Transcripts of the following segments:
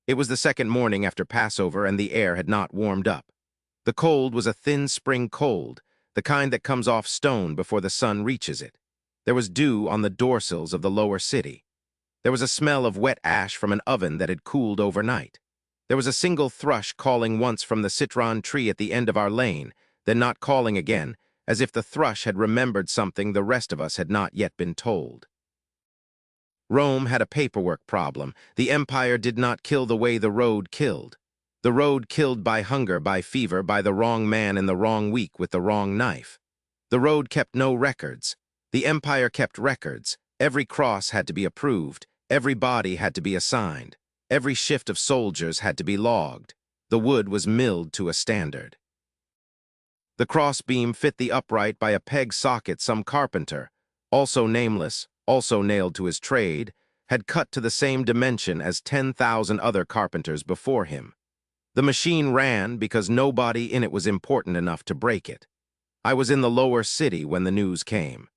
It was the second morning after Passover and the air had not warmed up. The cold was a thin spring cold, the kind that comes off stone before the sun reaches it. There was dew on the doorsills of the lower city. There was a smell of wet ash from an oven that had cooled overnight. There was a single thrush calling once from the citron tree at the end of our lane, then not calling again, as if the thrush had remembered something the rest of us had not yet been told. Rome had a paperwork problem. The empire did not kill the way the road killed. The road killed by hunger, by fever, by the wrong man in the wrong week with the wrong knife. The road kept no records. The empire kept records. Every cross had to be approved. Every body had to be assigned. Every shift of soldiers had to be logged. The wood was milled to a standard. The crossbeam fit the upright by a peg socket some carpenter, also nameless, also nailed to his trade, had cut to the same dimension as 10,000 other carpenters before him. The machine ran because nobody in it was important enough to break it. I was in the lower city when the news came.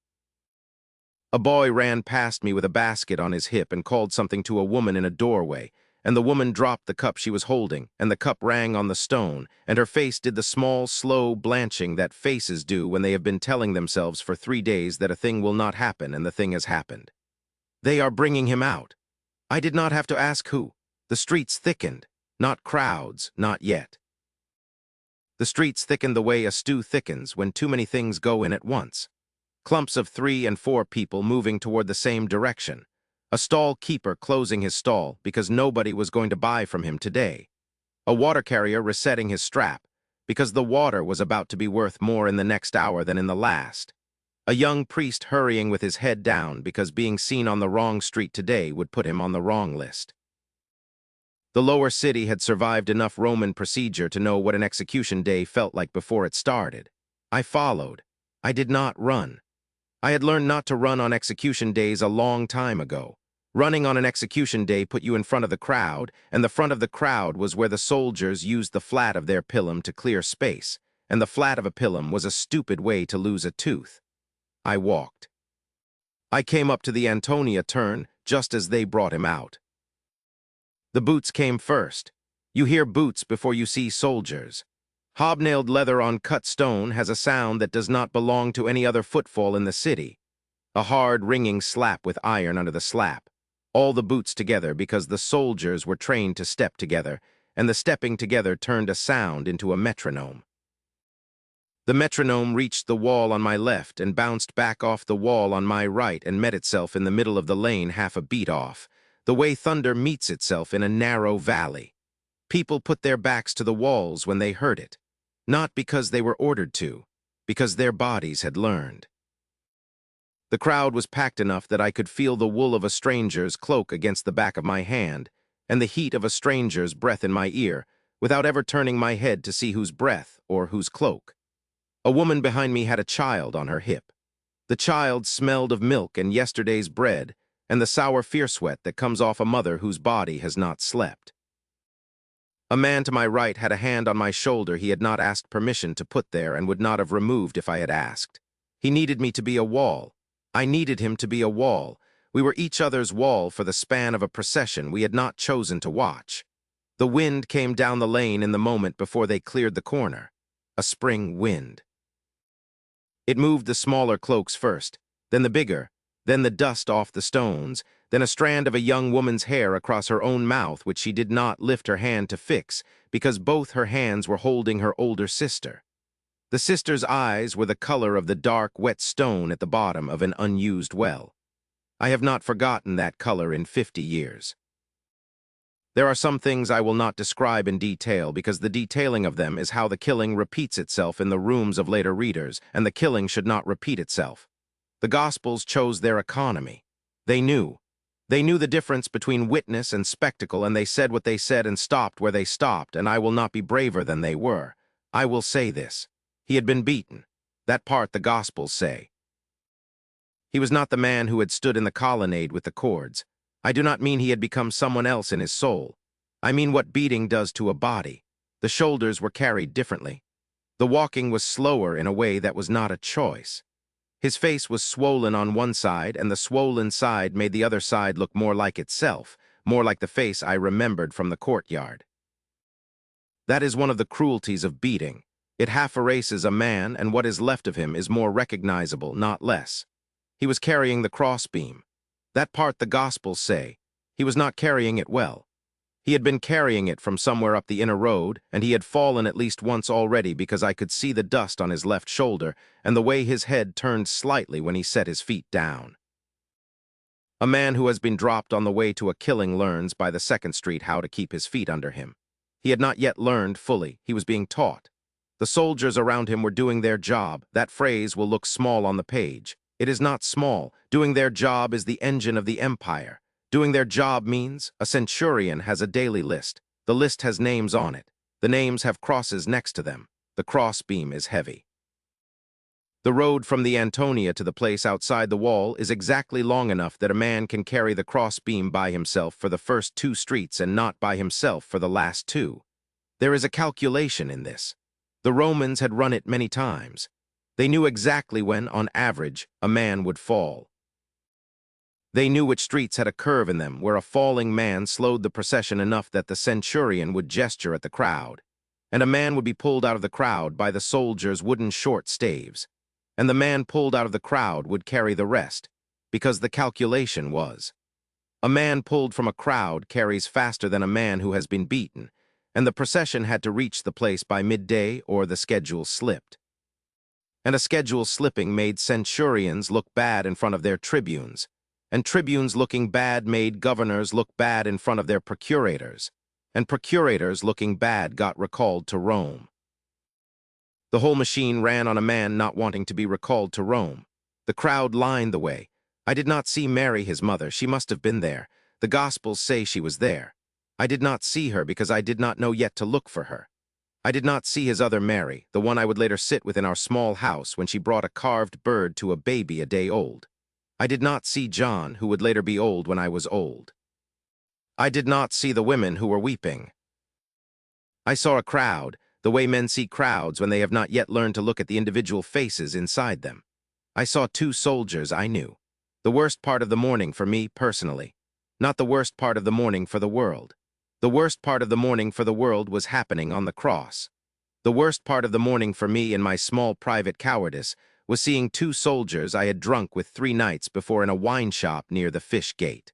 A boy ran past me with a basket on his hip and called something to a woman in a doorway, and the woman dropped the cup she was holding, and the cup rang on the stone, and her face did the small, slow blanching that faces do when they have been telling themselves for 3 days that a thing will not happen, and the thing has happened. They are bringing him out. I did not have to ask who. The streets thickened, not crowds, not yet. The streets thickened the way a stew thickens when too many things go in at once. Clumps of 3 and 4 people moving toward the same direction. A stall keeper closing his stall because nobody was going to buy from him today. A water carrier resetting his strap because the water was about to be worth more in the next hour than in the last. A young priest hurrying with his head down because being seen on the wrong street today would put him on the wrong list. The lower city had survived enough Roman procedure to know what an execution day felt like before it started. I followed. I did not run. I had learned not to run on execution days a long time ago. Running on an execution day put you in front of the crowd, and the front of the crowd was where the soldiers used the flat of their pilum to clear space, and the flat of a pilum was a stupid way to lose a tooth. I walked. I came up to the Antonia turn just as they brought him out. The boots came first. You hear boots before you see soldiers. Hobnailed leather on cut stone has a sound that does not belong to any other footfall in the city. A hard, ringing slap with iron under the slap. All the boots together because the soldiers were trained to step together, and the stepping together turned a sound into a metronome. The metronome reached the wall on my left and bounced back off the wall on my right and met itself in the middle of the lane half a beat off, the way thunder meets itself in a narrow valley. People put their backs to the walls when they heard it. Not because they were ordered to, because their bodies had learned. The crowd was packed enough that I could feel the wool of a stranger's cloak against the back of my hand, and the heat of a stranger's breath in my ear, without ever turning my head to see whose breath or whose cloak. A woman behind me had a child on her hip. The child smelled of milk and yesterday's bread, and the sour fear sweat that comes off a mother whose body has not slept. A man to my right had a hand on my shoulder he had not asked permission to put there and would not have removed if I had asked. He needed me to be a wall. I needed him to be a wall. We were each other's wall for the span of a procession we had not chosen to watch. The wind came down the lane in the moment before they cleared the corner. A spring wind. It moved the smaller cloaks first, then the bigger, then the dust off the stones, then a strand of a young woman's hair across her own mouth which she did not lift her hand to fix because both her hands were holding her older sister. The sister's eyes were the color of the dark, wet stone at the bottom of an unused well. I have not forgotten that color in 50 years. There are some things I will not describe in detail because the detailing of them is how the killing repeats itself in the rooms of later readers, and the killing should not repeat itself. The Gospels chose their economy. They knew. They knew the difference between witness and spectacle, and they said what they said and stopped where they stopped, and I will not be braver than they were. I will say this. He had been beaten. That part the Gospels say. He was not the man who had stood in the colonnade with the cords. I do not mean he had become someone else in his soul. I mean what beating does to a body. The shoulders were carried differently. The walking was slower in a way that was not a choice. His face was swollen on one side, and the swollen side made the other side look more like itself, more like the face I remembered from the courtyard. That is one of the cruelties of beating. It half erases a man, and what is left of him is more recognizable, not less. He was carrying the crossbeam. That part the Gospels say. He was not carrying it well. He had been carrying it from somewhere up the inner road, and he had fallen at least once already because I could see the dust on his left shoulder and the way his head turned slightly when he set his feet down. A man who has been dropped on the way to a killing learns by the second street how to keep his feet under him. He had not yet learned fully. He was being taught. The soldiers around him were doing their job. That phrase will look small on the page. It is not small. Doing their job is the engine of the empire. Doing their job means a centurion has a daily list. The list has names on it. The names have crosses next to them. The crossbeam is heavy. The road from the Antonia to the place outside the wall is exactly long enough that a man can carry the crossbeam by himself for the first 2 streets and not by himself for the last 2. There is a calculation in this. The Romans had run it many times. They knew exactly when, on average, a man would fall. They knew which streets had a curve in them where a falling man slowed the procession enough that the centurion would gesture at the crowd, and a man would be pulled out of the crowd by the soldiers' wooden short staves, and the man pulled out of the crowd would carry the rest, because the calculation was, a man pulled from a crowd carries faster than a man who has been beaten, and the procession had to reach the place by midday or the schedule slipped. And a schedule slipping made centurions look bad in front of their tribunes, and tribunes looking bad made governors look bad in front of their procurators, and procurators looking bad got recalled to Rome. The whole machine ran on a man not wanting to be recalled to Rome. The crowd lined the way. I did not see Mary, his mother. She must have been there. The Gospels say she was there. I did not see her because I did not know yet to look for her. I did not see his other Mary, the one I would later sit with in our small house when she brought a carved bird to a baby a day old. I did not see John, who would later be old when I was old. I did not see the women who were weeping. I saw a crowd, the way men see crowds when they have not yet learned to look at the individual faces inside them. I saw 2 soldiers I knew. The worst part of the morning for me personally. Not the worst part of the morning for the world. The worst part of the morning for the world was happening on the cross. The worst part of the morning for me in my small private cowardice was seeing 2 soldiers I had drunk with 3 nights before in a wine shop near the fish gate.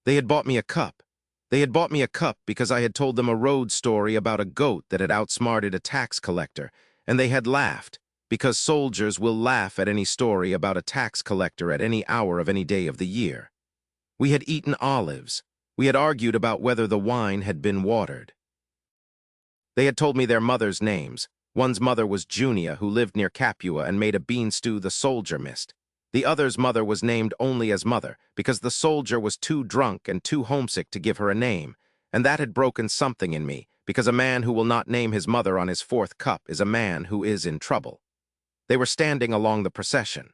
They had bought me a cup. They had bought me a cup because I had told them a road story about a goat that had outsmarted a tax collector, and they had laughed, because soldiers will laugh at any story about a tax collector at any hour of any day of the year. We had eaten olives. We had argued about whether the wine had been watered. They had told me their mothers' names. One's mother was Junia, who lived near Capua and made a bean stew the soldier missed. The other's mother was named only as mother, because the soldier was too drunk and too homesick to give her a name, and that had broken something in me, because a man who will not name his mother on his 4th cup is a man who is in trouble. They were standing along the procession.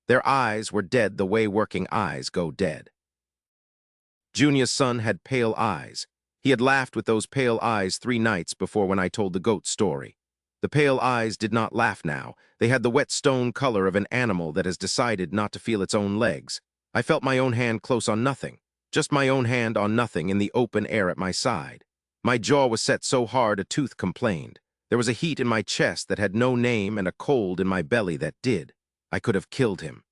Their eyes were dead the way working eyes go dead. Junia's son had pale eyes. He had laughed with those pale eyes 3 nights before when I told the goat story. The pale eyes did not laugh now. They had the wet stone color of an animal that has decided not to feel its own legs. I felt my own hand close on nothing, just my own hand on nothing in the open air at my side. My jaw was set so hard a tooth complained. There was a heat in my chest that had no name and a cold in my belly that did. I could have killed him.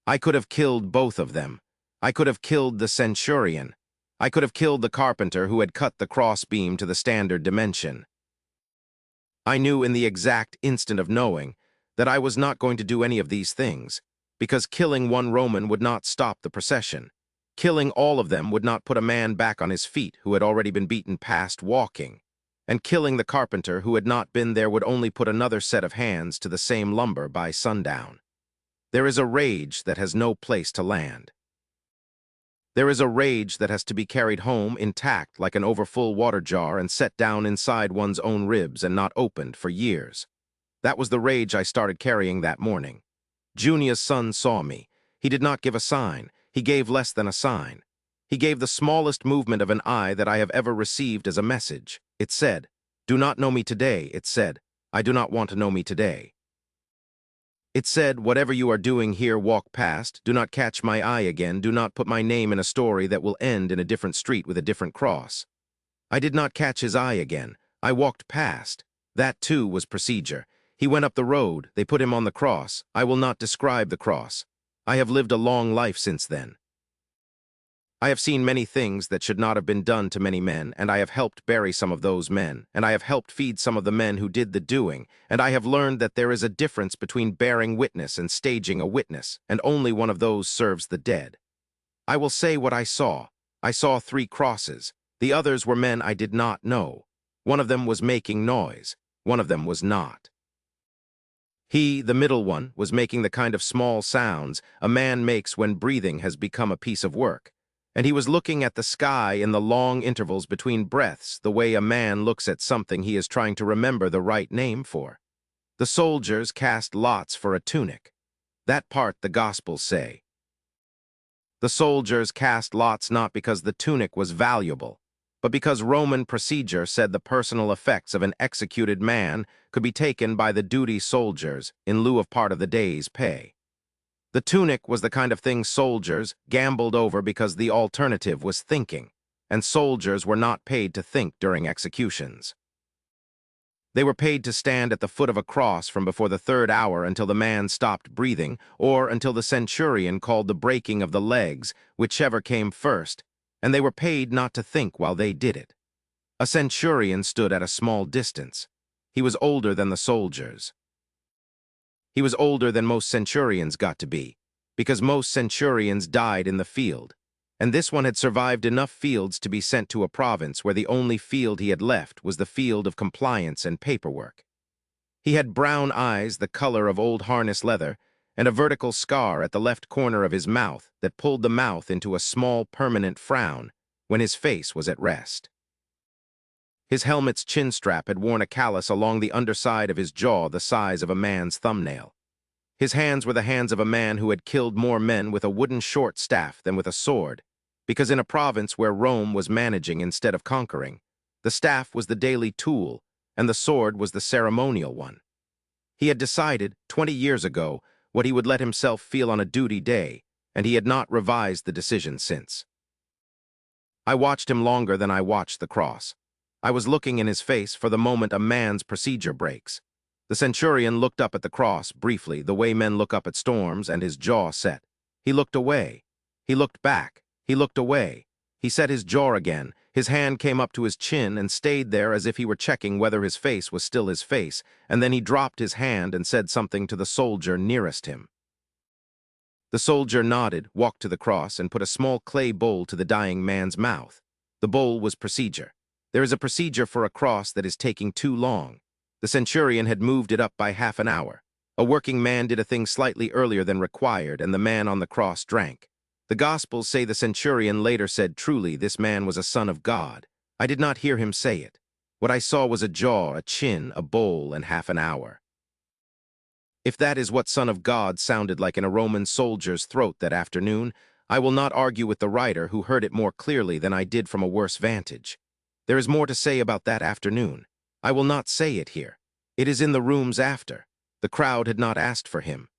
I could have killed both of them. I could have killed the centurion. I could have killed the carpenter who had cut the crossbeam to the standard dimension. I knew in the exact instant of knowing that I was not going to do any of these things, because killing 1 Roman would not stop the procession. Killing all of them would not put a man back on his feet who had already been beaten past walking, and killing the carpenter who had not been there would only put another set of hands to the same lumber by sundown. There is a rage that has no place to land. There is a rage that has to be carried home intact like an overfull water jar and set down inside one's own ribs and not opened for years. That was the rage I started carrying that morning. Junia's son saw me. He did not give a sign. He gave less than a sign. He gave the smallest movement of an eye that I have ever received as a message. It said, "Do not know me today," it said. "I do not want to know me today." It said, "Whatever you are doing here, walk past. Do not catch my eye again. Do not put my name in a story that will end in a different street with a different cross." I did not catch his eye again. I walked past. That, too, was procedure. He went up the road. They put him on the cross. I will not describe the cross. I have lived a long life since then. I have seen many things that should not have been done to many men, and I have helped bury some of those men, and I have helped feed some of the men who did the doing, and I have learned that there is a difference between bearing witness and staging a witness, and only one of those serves the dead. I will say what I saw. I saw 3 crosses. The others were men I did not know. One of them was making noise. One of them was not. He, the middle one, was making the kind of small sounds a man makes when breathing has become a piece of work. And he was looking at the sky in the long intervals between breaths, the way a man looks at something he is trying to remember the right name for. The soldiers cast lots for a tunic. That part the Gospels say. The soldiers cast lots not because the tunic was valuable, but because Roman procedure said the personal effects of an executed man could be taken by the duty soldiers in lieu of part of the day's pay. The tunic was the kind of thing soldiers gambled over because the alternative was thinking, and soldiers were not paid to think during executions. They were paid to stand at the foot of a cross from before the 3rd hour until the man stopped breathing, or until the centurion called the breaking of the legs, whichever came first, and they were paid not to think while they did it. A centurion stood at a small distance. He was older than the soldiers. He was older than most centurions got to be, because most centurions died in the field, and this one had survived enough fields to be sent to a province where the only field he had left was the field of compliance and paperwork. He had brown eyes the color of old harness leather, and a vertical scar at the left corner of his mouth that pulled the mouth into a small permanent frown when his face was at rest. His helmet's chin strap had worn a callus along the underside of his jaw the size of a man's thumbnail. His hands were the hands of a man who had killed more men with a wooden short staff than with a sword, because in a province where Rome was managing instead of conquering, the staff was the daily tool and the sword was the ceremonial one. He had decided, 20 years ago, what he would let himself feel on a duty day, and he had not revised the decision since. I watched him longer than I watched the cross. I was looking in his face for the moment a man's procedure breaks. The centurion looked up at the cross briefly, the way men look up at storms, and his jaw set. He looked away. He looked back. He looked away. He set his jaw again. His hand came up to his chin and stayed there as if he were checking whether his face was still his face, and then he dropped his hand and said something to the soldier nearest him. The soldier nodded, walked to the cross, and put a small clay bowl to the dying man's mouth. The bowl was procedure. There is a procedure for a cross that is taking too long. The centurion had moved it up by half an hour. A working man did a thing slightly earlier than required, and the man on the cross drank. The Gospels say the centurion later said, "Truly, this man was a son of God." I did not hear him say it. What I saw was a jaw, a chin, a bowl, and half an hour. If that is what Son of God sounded like in a Roman soldier's throat that afternoon, I will not argue with the writer who heard it more clearly than I did from a worse vantage. There is more to say about that afternoon. I will not say it here. It is in the rooms after. The crowd had not asked for him.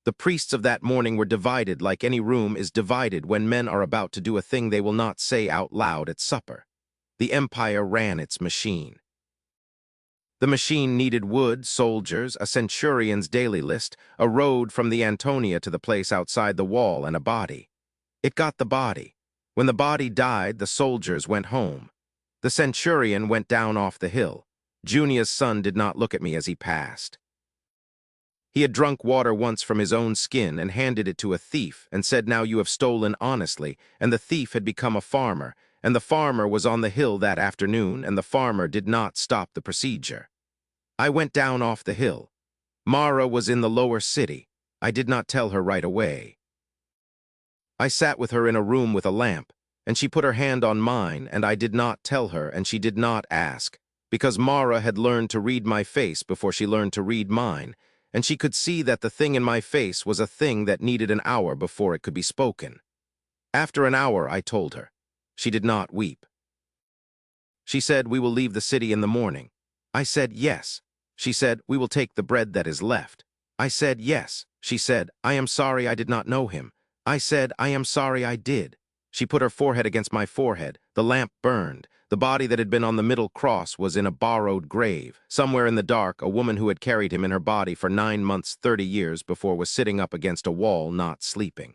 The priests of that morning were divided like any room is divided when men are about to do a thing they will not say out loud at supper. The empire ran its machine. The machine needed wood, soldiers, a centurion's daily list, a road from the Antonia to the place outside the wall, and a body. It got the body. When the body died, the soldiers went home. The centurion went down off the hill. Junia's son did not look at me as he passed. He had drunk water once from his own skin and handed it to a thief and said, "Now you have stolen honestly," and the thief had become a farmer, and the farmer was on the hill that afternoon, and the farmer did not stop the procedure. I went down off the hill. Mara was in the lower city. I did not tell her right away. I sat with her in a room with a lamp, and she put her hand on mine, and I did not tell her, and she did not ask, because Mara had learned to read my face before she learned to read mine, and she could see that the thing in my face was a thing that needed an hour before it could be spoken. After an hour, I told her. She did not weep. She said, "We will leave the city in the morning." I said, "Yes." She said, "We will take the bread that is left." I said, yes. She said, I am sorry I did not know him. I said, I am sorry I did. She put her forehead against my forehead. The lamp burned. The body that had been on the middle cross was in a borrowed grave. Somewhere in the dark, a woman who had carried him in her body for 9 months, 30 years before was sitting up against a wall, not sleeping.